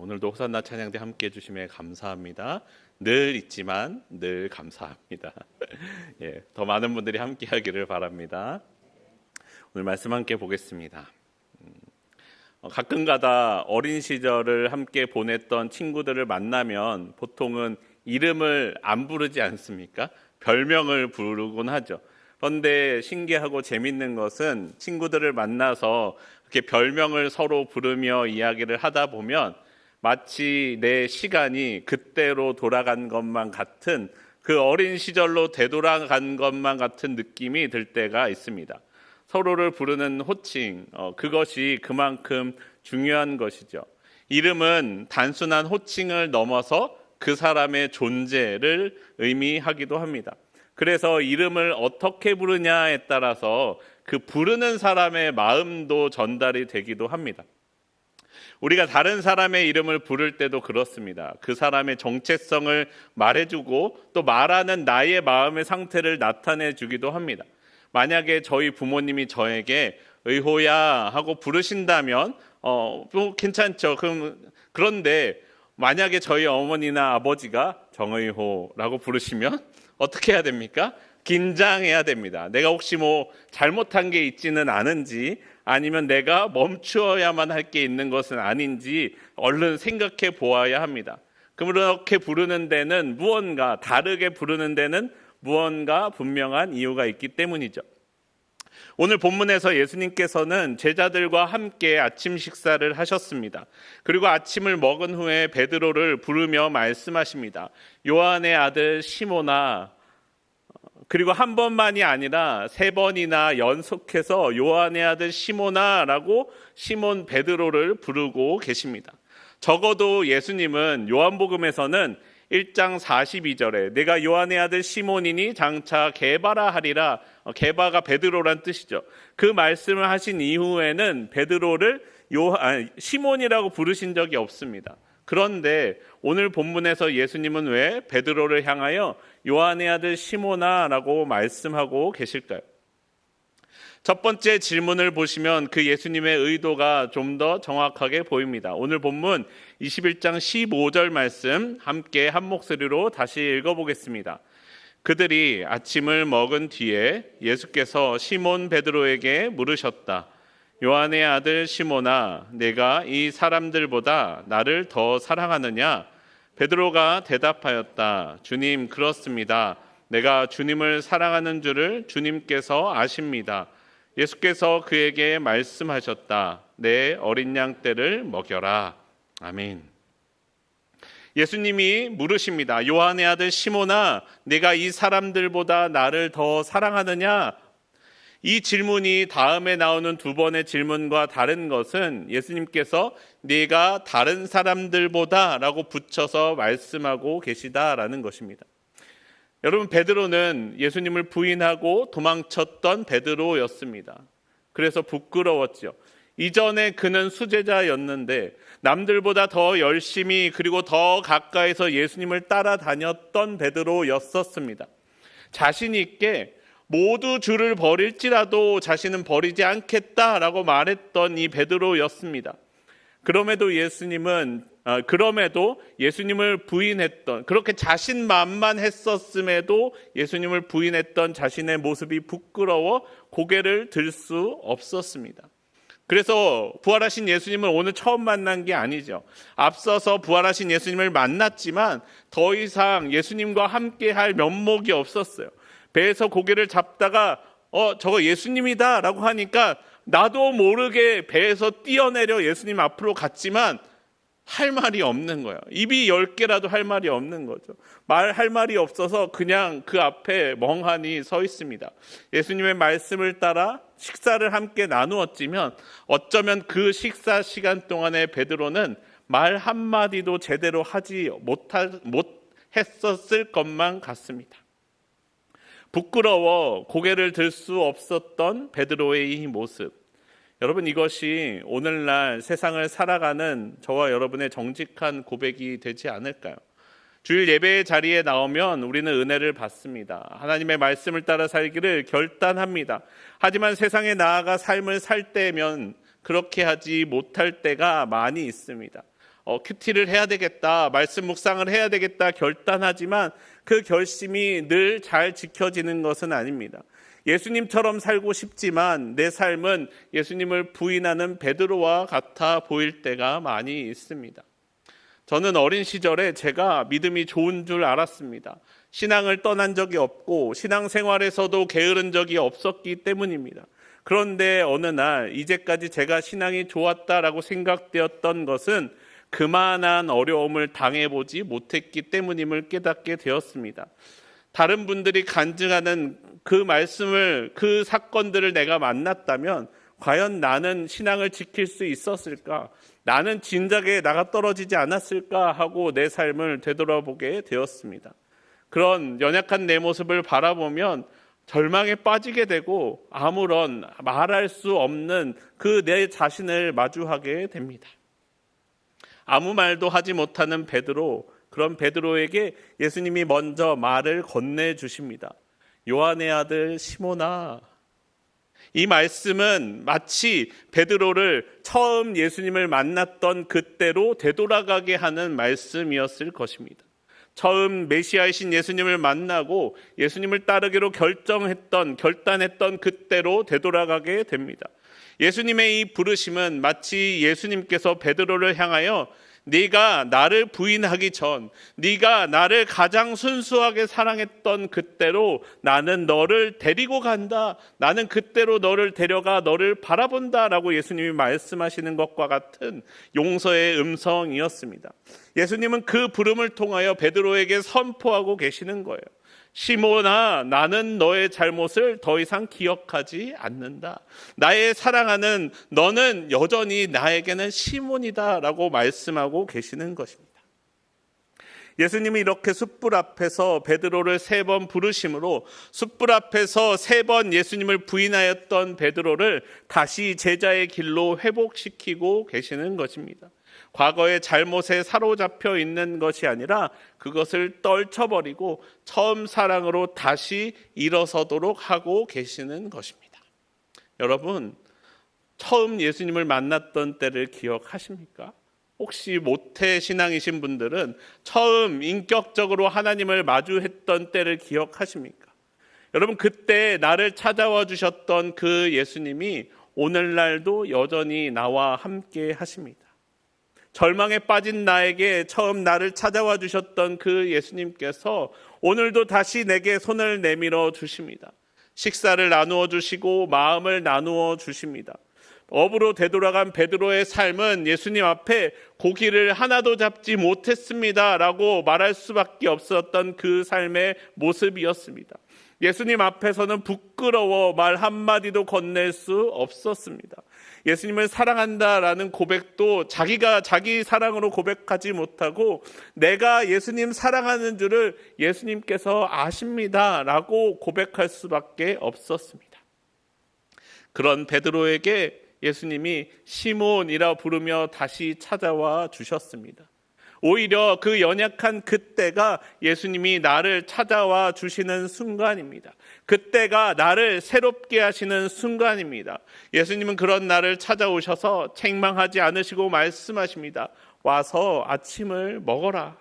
오늘도 호산나 찬양대 함께 해주심에 감사합니다. 늘 있지만 늘 감사합니다. 더 많은 분들이 함께 하기를 바랍니다. 오늘 말씀 함께 보겠습니다. 가끔가다 어린 시절을 함께 보냈던 친구들을 만나면 보통은 이름을 안 부르지 않습니까? 별명을 부르곤 하죠. 그런데 신기하고 재밌는 것은 친구들을 만나서 이렇게 별명을 서로 부르며 이야기를 하다 보면 마치 내 시간이 그때로 돌아간 것만 같은, 그 어린 시절로 되돌아간 것만 같은 느낌이 들 때가 있습니다. 서로를 부르는 호칭, 그것이 그만큼 중요한 것이죠. 이름은 단순한 호칭을 넘어서 그 사람의 존재를 의미하기도 합니다. 그래서 이름을 어떻게 부르냐에 따라서 그 부르는 사람의 마음도 전달이 되기도 합니다. 우리가 다른 사람의 이름을 부를 때도 그렇습니다. 그 사람의 정체성을 말해주고 또 말하는 나의 마음의 상태를 나타내 주기도 합니다. 만약에 저희 부모님이 저에게 의호야 하고 부르신다면 뭐 괜찮죠. 그런데 만약에 저희 어머니나 아버지가 정의호라고 부르시면 어떻게 해야 됩니까? 긴장해야 됩니다. 내가 혹시 뭐 잘못한 게 있지는 않은지, 아니면 내가 멈추어야만 할 게 있는 것은 아닌지 얼른 생각해 보아야 합니다. 그렇게 부르는 데는 무언가, 다르게 부르는 데는 무언가 분명한 이유가 있기 때문이죠. 오늘 본문에서 예수님께서는 제자들과 함께 아침 식사를 하셨습니다. 그리고 아침을 먹은 후에 베드로를 부르며 말씀하십니다. 요한의 아들 시몬아. 그리고 한 번만이 아니라 3번이나 연속해서 요한의 아들 시몬아라고 시몬 베드로를 부르고 계십니다. 적어도 예수님은 요한복음에서는 1장 42절에 내가 요한의 아들 시몬이니 장차 게바라 하리라, 게바가 베드로란 뜻이죠. 그 말씀을 하신 이후에는 베드로를 시몬이라고 부르신 적이 없습니다. 그런데 오늘 본문에서 예수님은 왜 베드로를 향하여 요한의 아들 시몬아라고 말씀하고 계실까요? 첫 번째 질문을 보시면 그 예수님의 의도가 좀 더 정확하게 보입니다. 오늘 본문 21장 15절 말씀 함께 한 목소리로 다시 읽어보겠습니다. 그들이 아침을 먹은 뒤에 예수께서 시몬 베드로에게 물으셨다. 요한의 아들 시몬아, 내가 이 사람들보다 나를 더 사랑하느냐? 베드로가 대답하였다. 주님, 그렇습니다. 내가 주님을 사랑하는 줄을 주님께서 아십니다. 예수께서 그에게 말씀하셨다. 내 어린 양 떼를 먹여라. 아멘. 예수님이 물으십니다. 요한의 아들 시몬아, 내가 이 사람들보다 나를 더 사랑하느냐? 이 질문이 다음에 나오는 두 번의 질문과 다른 것은 예수님께서 네가 다른 사람들보다 라고 붙여서 말씀하고 계시다라는 것입니다. 여러분, 베드로는 예수님을 부인하고 도망쳤던 베드로였습니다. 그래서 부끄러웠죠. 이전에 그는 수제자였는데 남들보다 더 열심히 그리고 더 가까이서 예수님을 따라다녔던 베드로였었습니다. 자신 있게 모두 주를 버릴지라도 자신은 버리지 않겠다라고 말했던 이 베드로였습니다. 그럼에도 예수님을 부인했던, 그렇게 자신만만했었음에도 예수님을 부인했던 자신의 모습이 부끄러워 고개를 들 수 없었습니다. 그래서 부활하신 예수님을 오늘 처음 만난 게 아니죠. 앞서서 부활하신 예수님을 만났지만 더 이상 예수님과 함께 할 면목이 없었어요. 배에서 고개를 잡다가 저거 예수님이다 라고 하니까 나도 모르게 배에서 뛰어내려 예수님 앞으로 갔지만 할 말이 없는 거예요. 입이 10개라도 할 말이 없는 거죠. 말할 말이 없어서 그냥 그 앞에 멍하니 서 있습니다. 예수님의 말씀을 따라 식사를 함께 나누었지만 어쩌면 그 식사 시간 동안에 베드로는 말 한마디도 제대로 하지 못했었을 것만 같습니다. 부끄러워 고개를 들 수 없었던 베드로의 이 모습, 여러분, 이것이 오늘날 세상을 살아가는 저와 여러분의 정직한 고백이 되지 않을까요? 주일 예배의 자리에 나오면 우리는 은혜를 받습니다. 하나님의 말씀을 따라 살기를 결단합니다. 하지만 세상에 나아가 삶을 살 때면 그렇게 하지 못할 때가 많이 있습니다. 큐티를 해야 되겠다, 말씀 묵상을 해야 되겠다 결단하지만 그 결심이 늘 잘 지켜지는 것은 아닙니다. 예수님처럼 살고 싶지만 내 삶은 예수님을 부인하는 베드로와 같아 보일 때가 많이 있습니다. 저는 어린 시절에 제가 믿음이 좋은 줄 알았습니다. 신앙을 떠난 적이 없고 신앙생활에서도 게으른 적이 없었기 때문입니다. 그런데 어느 날 이제까지 제가 신앙이 좋았다라고 생각되었던 것은 그만한 어려움을 당해보지 못했기 때문임을 깨닫게 되었습니다. 다른 분들이 간증하는 그 말씀을, 그 사건들을 내가 만났다면 과연 나는 신앙을 지킬 수 있었을까? 나는 진작에 나가 떨어지지 않았을까 하고 내 삶을 되돌아보게 되었습니다. 그런 연약한 내 모습을 바라보면 절망에 빠지게 되고 아무런 말할 수 없는 그 내 자신을 마주하게 됩니다. 아무 말도 하지 못하는 베드로, 그런 베드로에게 예수님이 먼저 말을 건네주십니다. 요한의 아들 시몬아. 이 말씀은 마치 베드로를 처음 예수님을 만났던 그때로 되돌아가게 하는 말씀이었을 것입니다. 처음 메시아이신 예수님을 만나고 예수님을 따르기로 결단했던 그때로 되돌아가게 됩니다. 예수님의 이 부르심은 마치 예수님께서 베드로를 향하여 네가 나를 부인하기 전, 네가 나를 가장 순수하게 사랑했던 그때로 나는 너를 데리고 간다. 나는 그때로 너를 데려가 너를 바라본다 라고 예수님이 말씀하시는 것과 같은 용서의 음성이었습니다. 예수님은 그 부름을 통하여 베드로에게 선포하고 계시는 거예요. 시몬아, 나는 너의 잘못을 더 이상 기억하지 않는다. 나의 사랑하는 너는 여전히 나에게는 시몬이다 라고 말씀하고 계시는 것입니다. 예수님이 이렇게 숯불 앞에서 베드로를 3번 부르심으로 숯불 앞에서 3번 예수님을 부인하였던 베드로를 다시 제자의 길로 회복시키고 계시는 것입니다. 과거의 잘못에 사로잡혀 있는 것이 아니라 그것을 떨쳐버리고 처음 사랑으로 다시 일어서도록 하고 계시는 것입니다. 여러분, 처음 예수님을 만났던 때를 기억하십니까? 혹시 모태 신앙이신 분들은 처음 인격적으로 하나님을 마주했던 때를 기억하십니까? 여러분, 그때 나를 찾아와 주셨던 그 예수님이 오늘날도 여전히 나와 함께 하십니다. 절망에 빠진 나에게 처음 나를 찾아와 주셨던 그 예수님께서 오늘도 다시 내게 손을 내밀어 주십니다. 식사를 나누어 주시고 마음을 나누어 주십니다. 업으로 되돌아간 베드로의 삶은 예수님 앞에 고기를 하나도 잡지 못했습니다 라고 말할 수밖에 없었던 그 삶의 모습이었습니다. 예수님 앞에서는 부끄러워 말 한마디도 건넬 수 없었습니다. 예수님을 사랑한다라는 고백도 자기가 자기 사랑으로 고백하지 못하고 내가 예수님 사랑하는 줄을 예수님께서 아십니다라고 고백할 수밖에 없었습니다. 그런 베드로에게 예수님이 시몬이라 부르며 다시 찾아와 주셨습니다. 오히려 그 연약한 그때가 예수님이 나를 찾아와 주시는 순간입니다. 그때가 나를 새롭게 하시는 순간입니다. 예수님은 그런 나를 찾아오셔서 책망하지 않으시고 말씀하십니다. 와서 아침을 먹어라.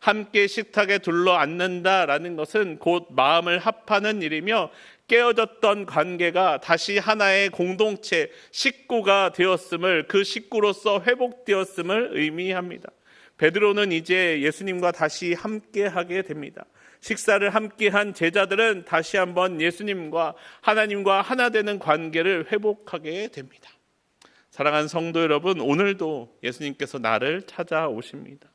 함께 식탁에 둘러 앉는다라는 것은 곧 마음을 합하는 일이며 깨어졌던 관계가 다시 하나의 공동체, 식구가 되었음을, 그 식구로서 회복되었음을 의미합니다. 베드로는 이제 예수님과 다시 함께하게 됩니다. 식사를 함께한 제자들은 다시 한번 예수님과 하나님과 하나 되는 관계를 회복하게 됩니다. 사랑하는 성도 여러분, 오늘도 예수님께서 나를 찾아오십니다.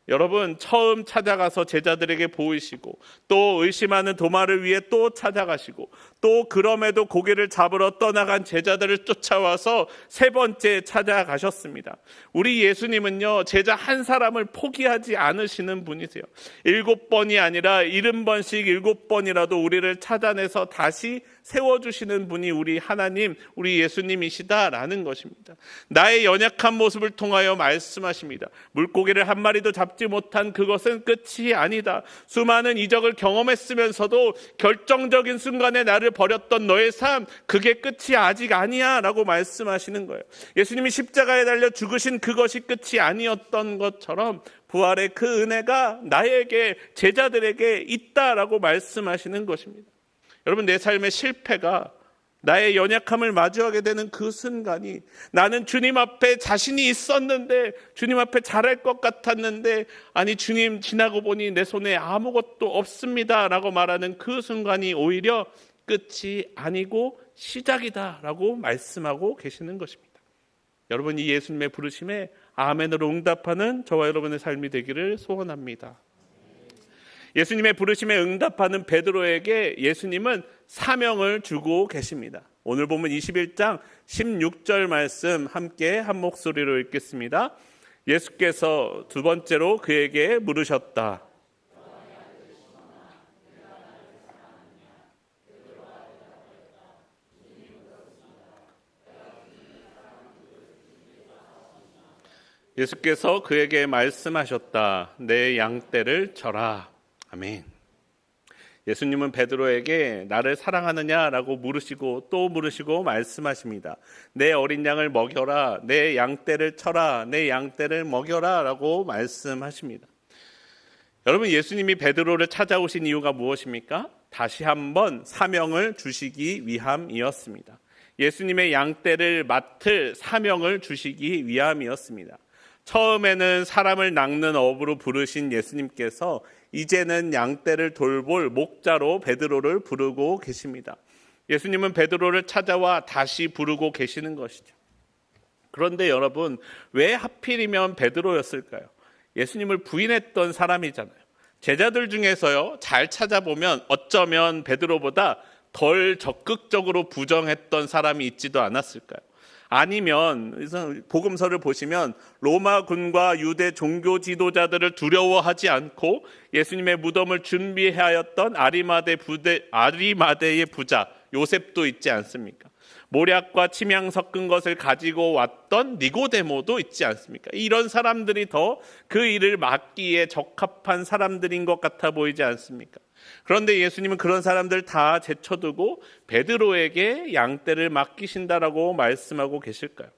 여러분, 처음 찾아가서 제자들에게 보이시고 또 의심하는 도마를 위해 또 찾아가시고 또 그럼에도 고기를 잡으러 떠나간 제자들을 쫓아와서 3번째 찾아가셨습니다. 우리 예수님은요, 제자 한 사람을 포기하지 않으시는 분이세요. 7번이 아니라 70번씩 7번이라도 우리를 찾아내서 다시 세워주시는 분이 우리 하나님, 우리 예수님이시다라는 것입니다. 나의 연약한 모습을 통하여 말씀하십니다. 물고기를 한 마리도 잡지 못한 그것은 끝이 아니다. 수많은 이적을 경험했으면서도 결정적인 순간에 나를 버렸던 너의 삶, 그게 끝이 아직 아니야 라고 말씀하시는 거예요. 예수님이 십자가에 달려 죽으신 그것이 끝이 아니었던 것처럼 부활의 그 은혜가 나에게, 제자들에게 있다라고 말씀하시는 것입니다. 여러분, 내 삶의 실패가 나의 연약함을 마주하게 되는 그 순간이, 나는 주님 앞에 자신이 있었는데, 주님 앞에 잘할 것 같았는데, 아니 주님 지나고 보니 내 손에 아무것도 없습니다 라고 말하는 그 순간이 오히려 끝이 아니고 시작이다 라고 말씀하고 계시는 것입니다. 여러분, 이 예수님의 부르심에 아멘으로 응답하는 저와 여러분의 삶이 되기를 소원합니다. 예수님의 부르심에 응답하는 베드로에게 예수님은 사명을 주고 계십니다. 오늘 본문 21장 16절 말씀 함께 한 목소리로 읽겠습니다. 예수께서 두 번째로 그에게 물으셨다. 예수께서 그에게 말씀하셨다. 내 양떼를 쳐라. 아멘. 예수님은 베드로에게 나를 사랑하느냐라고 물으시고 또 물으시고 말씀하십니다. 내 어린 양을 먹여라. 내 양떼를 쳐라. 내 양떼를 먹여라 라고 말씀하십니다. 여러분, 예수님이 베드로를 찾아오신 이유가 무엇입니까? 다시 한번 사명을 주시기 위함이었습니다. 예수님의 양떼를 맡을 사명을 주시기 위함이었습니다. 처음에는 사람을 낚는 어부로 부르신 예수님께서 이제는 양떼를 돌볼 목자로 베드로를 부르고 계십니다. 예수님은 베드로를 찾아와 다시 부르고 계시는 것이죠. 그런데 여러분, 왜 하필이면 베드로였을까요? 예수님을 부인했던 사람이잖아요. 제자들 중에서요, 잘 찾아보면 어쩌면 베드로보다 덜 적극적으로 부정했던 사람이 있지도 않았을까요? 아니면 복음서를 보시면 로마 군과 유대 종교 지도자들을 두려워하지 않고 예수님의 무덤을 준비하였던 아리마대의 부자 요셉도 있지 않습니까? 모략과 침향 섞은 것을 가지고 왔던 니고데모도 있지 않습니까? 이런 사람들이 더 그 일을 맡기에 적합한 사람들인 것 같아 보이지 않습니까? 그런데 예수님은 그런 사람들 다 제쳐두고 베드로에게 양떼를 맡기신다라고 말씀하고 계실까요?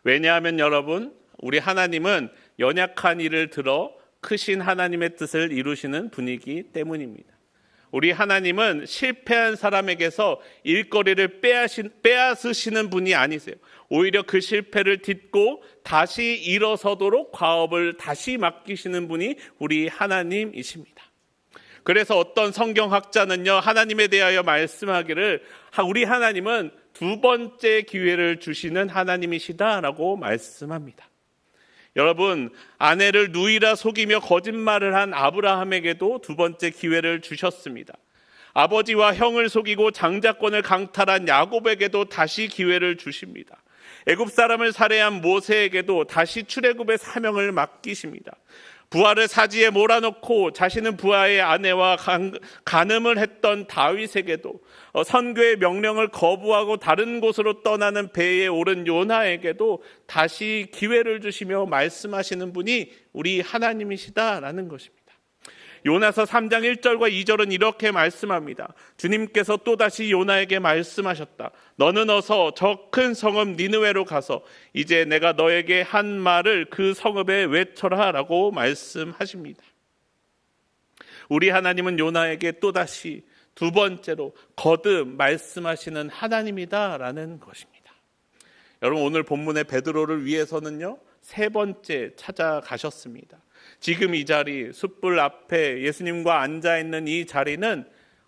왜냐하면 여러분, 우리 하나님은 연약한 이를 들어 크신 하나님의 뜻을 이루시는 분이기 때문입니다. 우리 하나님은 실패한 사람에게서 일거리를 빼앗으시는 분이 아니세요. 오히려 그 실패를 딛고 다시 일어서도록 과업을 다시 맡기시는 분이 우리 하나님이십니다. 그래서 어떤 성경학자는요, 하나님에 대하여 말씀하기를 우리 하나님은 두 번째 기회를 주시는 하나님이시다라고 말씀합니다. 여러분, 아내를 누이라 속이며 거짓말을 한 아브라함에게도 두 번째 기회를 주셨습니다. 아버지와 형을 속이고 장자권을 강탈한 야곱에게도 다시 기회를 주십니다. 애굽 사람을 살해한 모세에게도 다시 출애굽의 사명을 맡기십니다. 부하를 사지에 몰아넣고 자신은 부하의 아내와 간음을 했던 다윗에게도, 선교의 명령을 거부하고 다른 곳으로 떠나는 배에 오른 요나에게도 다시 기회를 주시며 말씀하시는 분이 우리 하나님이시다라는 것입니다. 요나서 3장 1절과 2절은 이렇게 말씀합니다. 주님께서 또다시 요나에게 말씀하셨다. 너는 어서 저 큰 성읍 니느웨로 가서 이제 내가 너에게 한 말을 그 성읍에 외쳐라 라고 말씀하십니다. 우리 하나님은 요나에게 또다시 두 번째로 거듭 말씀하시는 하나님이다라는 것입니다. 여러분, 오늘 본문의 베드로를 위해서는요, 세 번째 찾아가셨습니다. 지금 이 자리, 숯불 앞에 예수님과 앉아있는 이 자리는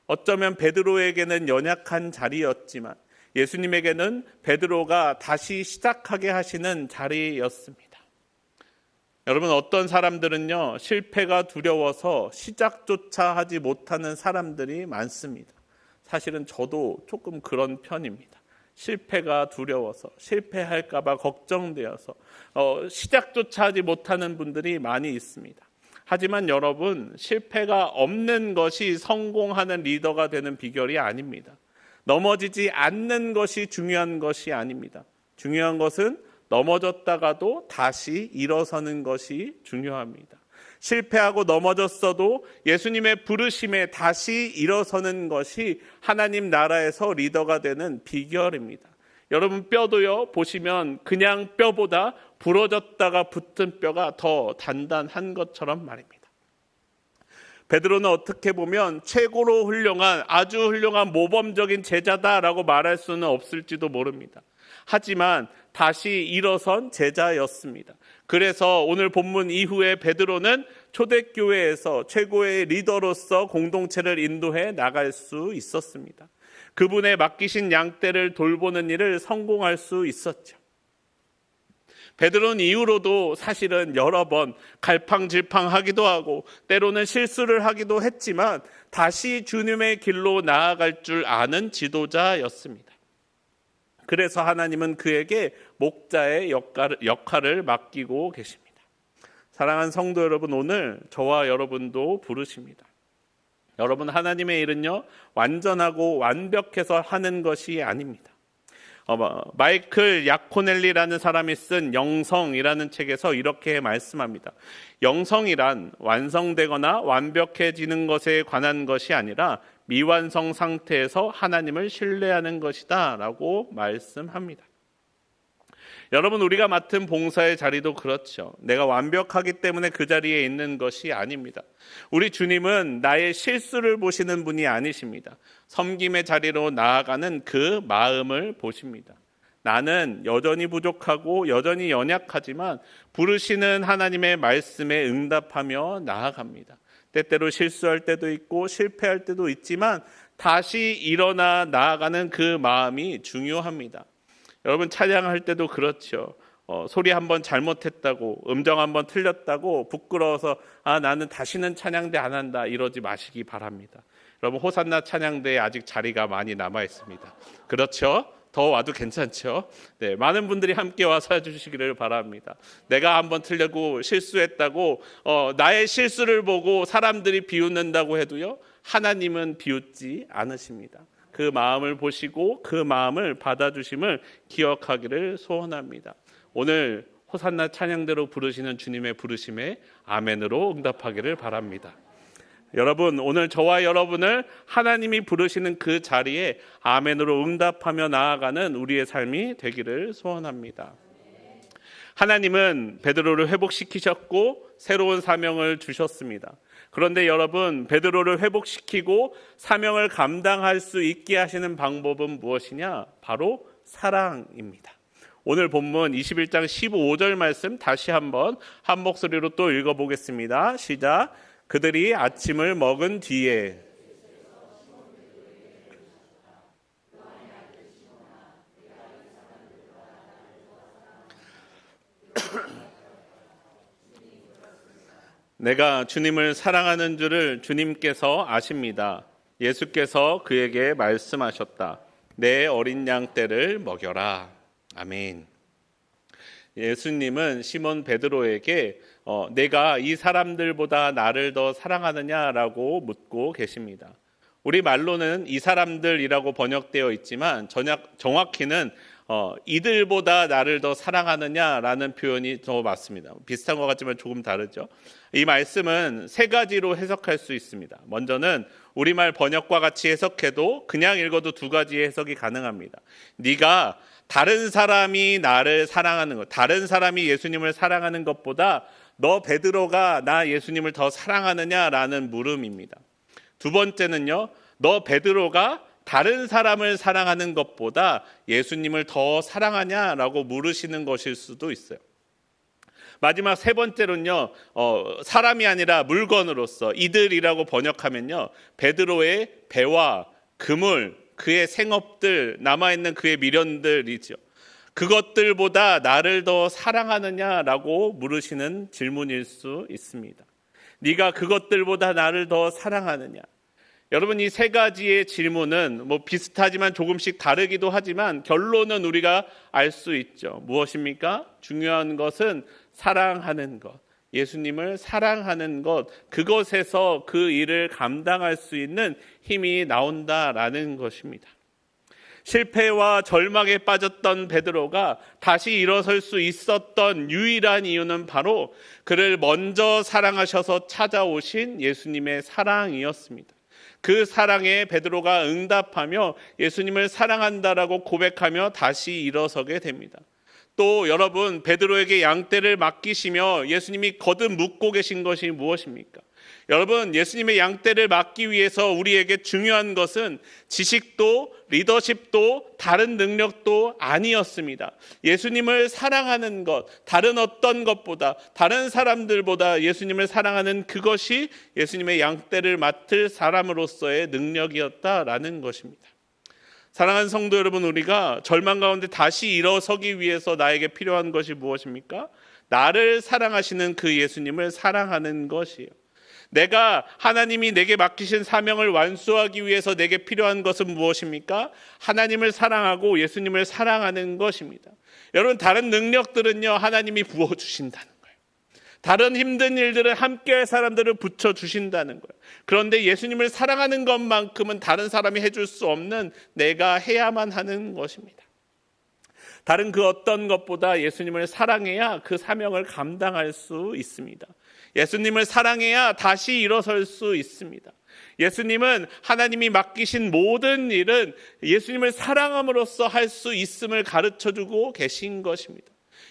어쩌면 베드로에게는 연약한 자리였지만 예수님에게는 베드로가 다시 시작하게 하시는 자리였습니다. 여러분, 어떤 사람들은요, 실패가 두려워서 시작조차 하지 못하는 사람들이 많습니다. 사실은 저도 조금 그런 편입니다. 실패가 두려워서, 실패할까 봐 걱정되어서 시작조차 하지 못하는 분들이 많이 있습니다. 하지만 여러분, 실패가 없는 것이 성공하는 리더가 되는 비결이 아닙니다. 넘어지지 않는 것이 중요한 것이 아닙니다. 중요한 것은 넘어졌다가도 다시 일어서는 것이 중요합니다. 실패하고 넘어졌어도 예수님의 부르심에 다시 일어서는 것이 하나님 나라에서 리더가 되는 비결입니다. 여러분, 뼈도요, 보시면 그냥 뼈보다 부러졌다가 붙은 뼈가 더 단단한 것처럼 말입니다. 베드로는 어떻게 보면 최고로 훌륭한, 아주 훌륭한 모범적인 제자다라고 말할 수는 없을지도 모릅니다. 하지만 다시 일어선 제자였습니다. 그래서 오늘 본문 이후에 베드로는 초대교회에서 최고의 리더로서 공동체를 인도해 나갈 수 있었습니다. 그분의 맡기신 양떼를 돌보는 일을 성공할 수 있었죠. 베드로는 이후로도 사실은 여러 번 갈팡질팡하기도 하고 때로는 실수를 하기도 했지만 다시 주님의 길로 나아갈 줄 아는 지도자였습니다. 그래서 하나님은 그에게 목자의 역할을 맡기고 계십니다. 사랑하는 성도 여러분, 오늘 저와 여러분도 부르십니다. 여러분, 하나님의 일은요, 완전하고 완벽해서 하는 것이 아닙니다. 마이클 야코넬리라는 사람이 쓴 영성이라는 책에서 이렇게 말씀합니다. 영성이란 완성되거나 완벽해지는 것에 관한 것이 아니라 미완성 상태에서 하나님을 신뢰하는 것이다 라고 말씀합니다. 여러분, 우리가 맡은 봉사의 자리도 그렇죠. 내가 완벽하기 때문에 그 자리에 있는 것이 아닙니다. 우리 주님은 나의 실수를 보시는 분이 아니십니다. 섬김의 자리로 나아가는 그 마음을 보십니다. 나는 여전히 부족하고 여전히 연약하지만 부르시는 하나님의 말씀에 응답하며 나아갑니다. 때때로 실수할 때도 있고 실패할 때도 있지만 다시 일어나 나아가는 그 마음이 중요합니다. 여러분, 찬양할 때도 그렇죠. 소리 한번 잘못했다고, 음정 한번 틀렸다고 부끄러워서 나는 다시는 찬양대 안 한다 이러지 마시기 바랍니다. 여러분, 호산나 찬양대에 아직 자리가 많이 남아 있습니다. 그렇죠? 더 와도 괜찮죠? 네, 많은 분들이 함께 와서 해주시기를 바랍니다. 내가 한번 틀리고 실수했다고 나의 실수를 보고 사람들이 비웃는다고 해도요, 하나님은 비웃지 않으십니다. 그 마음을 보시고 그 마음을 받아주심을 기억하기를 소원합니다. 오늘 호산나 찬양대로 부르시는 주님의 부르심에 아멘으로 응답하기를 바랍니다. 여러분, 오늘 저와 여러분을 하나님이 부르시는 그 자리에 아멘으로 응답하며 나아가는 우리의 삶이 되기를 소원합니다. 하나님은 베드로를 회복시키셨고 새로운 사명을 주셨습니다. 그런데 여러분, 베드로를 회복시키고 사명을 감당할 수 있게 하시는 방법은 무엇이냐? 바로 사랑입니다. 오늘 본문 21장 15절 말씀 다시 한번 한 목소리로 또 읽어보겠습니다. 시작. 그들이 아침을 먹은 뒤에 내가 주님을 사랑하는 줄을 주님께서 아십니다. 예수께서 그에게 말씀하셨다. 내 어린 양 떼를 먹여라. 아멘. 예수님은 시몬 베드로에게 내가 이 사람들보다 나를 더 사랑하느냐라고 묻고 계십니다. 우리 말로는 이 사람들이라고 번역되어 있지만 정확히는 이들보다 나를 더 사랑하느냐라는 표현이 더 맞습니다. 비슷한 것 같지만 조금 다르죠. 이 말씀은 세 가지로 해석할 수 있습니다. 먼저는 우리말 번역과 같이 해석해도 그냥 읽어도 두 가지의 해석이 가능합니다. 네가 다른 사람이 나를 사랑하는 것, 다른 사람이 예수님을 사랑하는 것보다 너 베드로가 나 예수님을 더 사랑하느냐라는 물음입니다. 두 번째는요, 너 베드로가 다른 사람을 사랑하는 것보다 예수님을 더 사랑하냐라고 물으시는 것일 수도 있어요. 마지막 세 번째로는요, 사람이 아니라 물건으로서 이들이라고 번역하면요, 베드로의 배와 그물, 그의 생업들, 남아있는 그의 미련들이죠. 그것들보다 나를 더 사랑하느냐라고 물으시는 질문일 수 있습니다. 네가 그것들보다 나를 더 사랑하느냐? 여러분, 이 세 가지의 질문은 비슷하지만 조금씩 다르기도 하지만 결론은 우리가 알 수 있죠. 무엇입니까? 중요한 것은 사랑하는 것, 예수님을 사랑하는 것, 그것에서 그 일을 감당할 수 있는 힘이 나온다라는 것입니다. 실패와 절망에 빠졌던 베드로가 다시 일어설 수 있었던 유일한 이유는 바로 그를 먼저 사랑하셔서 찾아오신 예수님의 사랑이었습니다. 그 사랑에 베드로가 응답하며 예수님을 사랑한다라고 고백하며 다시 일어서게 됩니다. 또 여러분, 베드로에게 양떼를 맡기시며 예수님이 거듭 묻고 계신 것이 무엇입니까? 여러분, 예수님의 양떼를 맡기 위해서 우리에게 중요한 것은 지식도 리더십도 다른 능력도 아니었습니다. 예수님을 사랑하는 것, 다른 어떤 것보다, 다른 사람들보다 예수님을 사랑하는 그것이 예수님의 양떼를 맡을 사람으로서의 능력이었다라는 것입니다. 사랑하는 성도 여러분, 우리가 절망 가운데 다시 일어서기 위해서 나에게 필요한 것이 무엇입니까? 나를 사랑하시는 그 예수님을 사랑하는 것이에요. 내가 하나님이 내게 맡기신 사명을 완수하기 위해서 내게 필요한 것은 무엇입니까? 하나님을 사랑하고 예수님을 사랑하는 것입니다. 여러분, 다른 능력들은요, 하나님이 부어주신다는 거예요. 다른 힘든 일들은 함께할 사람들을 붙여주신다는 거예요. 그런데 예수님을 사랑하는 것만큼은 다른 사람이 해줄 수 없는 내가 해야만 하는 것입니다. 다른 그 어떤 것보다 예수님을 사랑해야 그 사명을 감당할 수 있습니다. 예수님을 사랑해야 다시 일어설 수 있습니다. 예수님은 하나님이 맡기신 모든 일은 예수님을 사랑함으로써 할 수 있음을 가르쳐주고 계신 것입니다.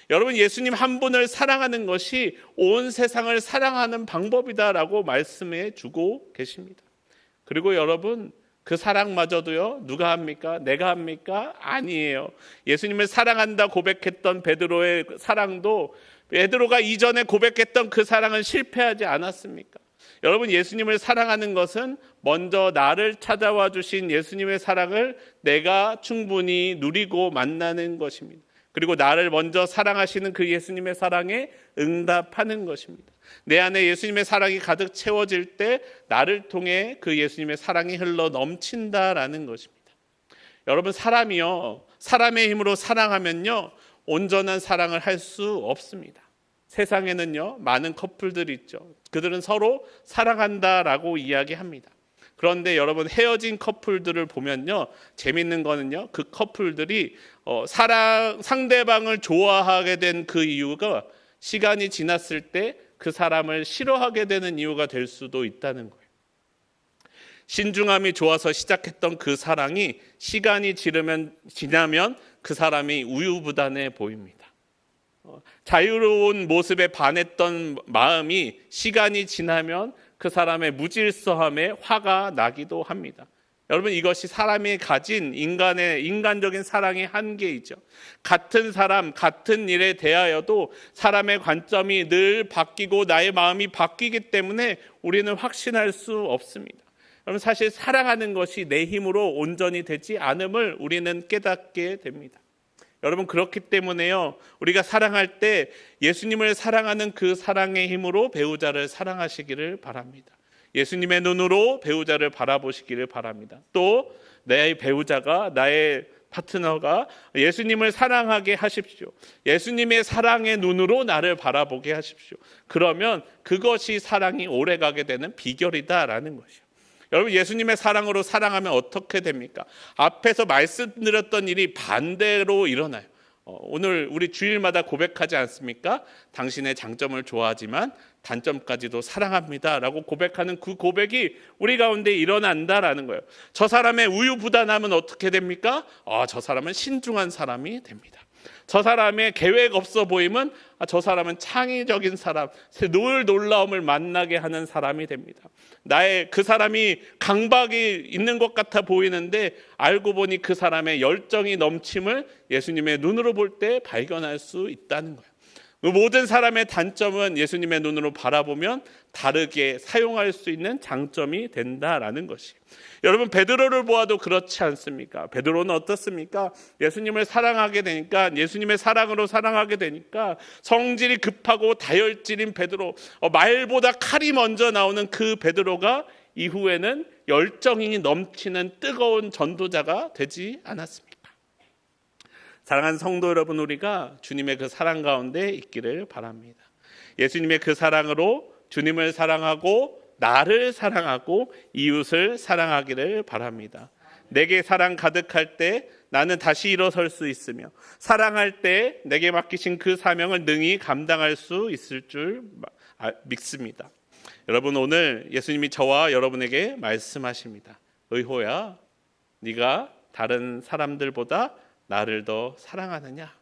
여러분, 예수님 한 분을 사랑하는 것이 온 세상을 사랑하는 방법이다라고 말씀해 주고 계십니다. 그리고 여러분, 그 사랑마저도요, 누가 합니까? 내가 합니까? 아니에요. 예수님을 사랑한다 고백했던 베드로의 사랑도 베드로가 이전에 고백했던 그 사랑은 실패하지 않았습니까? 여러분, 예수님을 사랑하는 것은 먼저 나를 찾아와 주신 예수님의 사랑을 내가 충분히 누리고 만나는 것입니다. 그리고 나를 먼저 사랑하시는 그 예수님의 사랑에 응답하는 것입니다. 내 안에 예수님의 사랑이 가득 채워질 때 나를 통해 그 예수님의 사랑이 흘러 넘친다라는 것입니다. 여러분, 사람이요, 사람의 힘으로 사랑하면요, 온전한 사랑을 할 수 없습니다. 세상에는요, 많은 커플들이 있죠. 그들은 서로 사랑한다라고 이야기합니다. 그런데 여러분, 헤어진 커플들을 보면요, 재밌는 거는요, 그 커플들이 상대방을 좋아하게 된 그 이유가 시간이 지났을 때 그 사람을 싫어하게 되는 이유가 될 수도 있다는 거예요. 신중함이 좋아서 시작했던 그 사랑이 시간이 지나면 그 사람이 우유부단해 보입니다. 자유로운 모습에 반했던 마음이 시간이 지나면 그 사람의 무질서함에 화가 나기도 합니다. 여러분, 이것이 사람이 가진 인간적인 사랑의 한계이죠. 같은 사람, 같은 일에 대하여도 사람의 관점이 늘 바뀌고 나의 마음이 바뀌기 때문에 우리는 확신할 수 없습니다. 여러분, 사실 사랑하는 것이 내 힘으로 온전히 되지 않음을 우리는 깨닫게 됩니다. 여러분, 그렇기 때문에요, 우리가 사랑할 때 예수님을 사랑하는 그 사랑의 힘으로 배우자를 사랑하시기를 바랍니다. 예수님의 눈으로 배우자를 바라보시기를 바랍니다. 또 내 배우자가, 나의 파트너가 예수님을 사랑하게 하십시오. 예수님의 사랑의 눈으로 나를 바라보게 하십시오. 그러면 그것이 사랑이 오래가게 되는 비결이다라는 것이요. 여러분, 예수님의 사랑으로 사랑하면 어떻게 됩니까? 앞에서 말씀드렸던 일이 반대로 일어나요. 오늘 우리 주일마다 고백하지 않습니까? 당신의 장점을 좋아하지만 단점까지도 사랑합니다 라고 고백하는 그 고백이 우리 가운데 일어난다라는 거예요. 저 사람의 우유부단함은 어떻게 됩니까? 저 사람은 신중한 사람이 됩니다. 저 사람의 계획 없어 보임은 저 사람은 창의적인 사람, 늘 놀라움을 만나게 하는 사람이 됩니다. 그 사람이 강박이 있는 것 같아 보이는데 알고 보니 그 사람의 열정이 넘침을 예수님의 눈으로 볼 때 발견할 수 있다는 거예요. 모든 사람의 단점은 예수님의 눈으로 바라보면 다르게 사용할 수 있는 장점이 된다라는 것이. 여러분, 베드로를 보아도 그렇지 않습니까? 베드로는 어떻습니까? 예수님을 사랑하게 되니까, 예수님의 사랑으로 사랑하게 되니까 성질이 급하고 다혈질인 베드로, 말보다 칼이 먼저 나오는 그 베드로가 이후에는 열정이 넘치는 뜨거운 전도자가 되지 않았습니까? 사랑하는 성도 여러분, 우리가 주님의 그 사랑 가운데 있기를 바랍니다. 예수님의 그 사랑으로 주님을 사랑하고 나를 사랑하고 이웃을 사랑하기를 바랍니다. 내게 사랑 가득할 때 나는 다시 일어설 수 있으며 사랑할 때 내게 맡기신 그 사명을 능히 감당할 수 있을 줄 믿습니다. 여러분, 오늘 예수님이 저와 여러분에게 말씀하십니다. 의호야, 네가 다른 사람들보다 나를 더 사랑하느냐?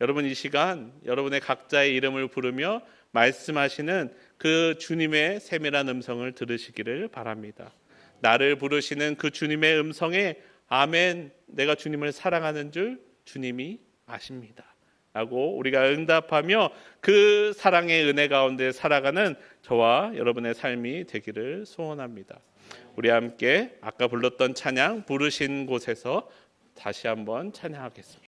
여러분, 이 시간 여러분의 각자의 이름을 부르며 말씀하시는 그 주님의 세밀한 음성을 들으시기를 바랍니다. 나를 부르시는 그 주님의 음성에 아멘, 내가 주님을 사랑하는 줄 주님이 아십니다 라고 우리가 응답하며 그 사랑의 은혜 가운데 살아가는 저와 여러분의 삶이 되기를 소원합니다. 우리 함께 아까 불렀던 찬양 부르신 곳에서 다시 한번 찬양하겠습니다.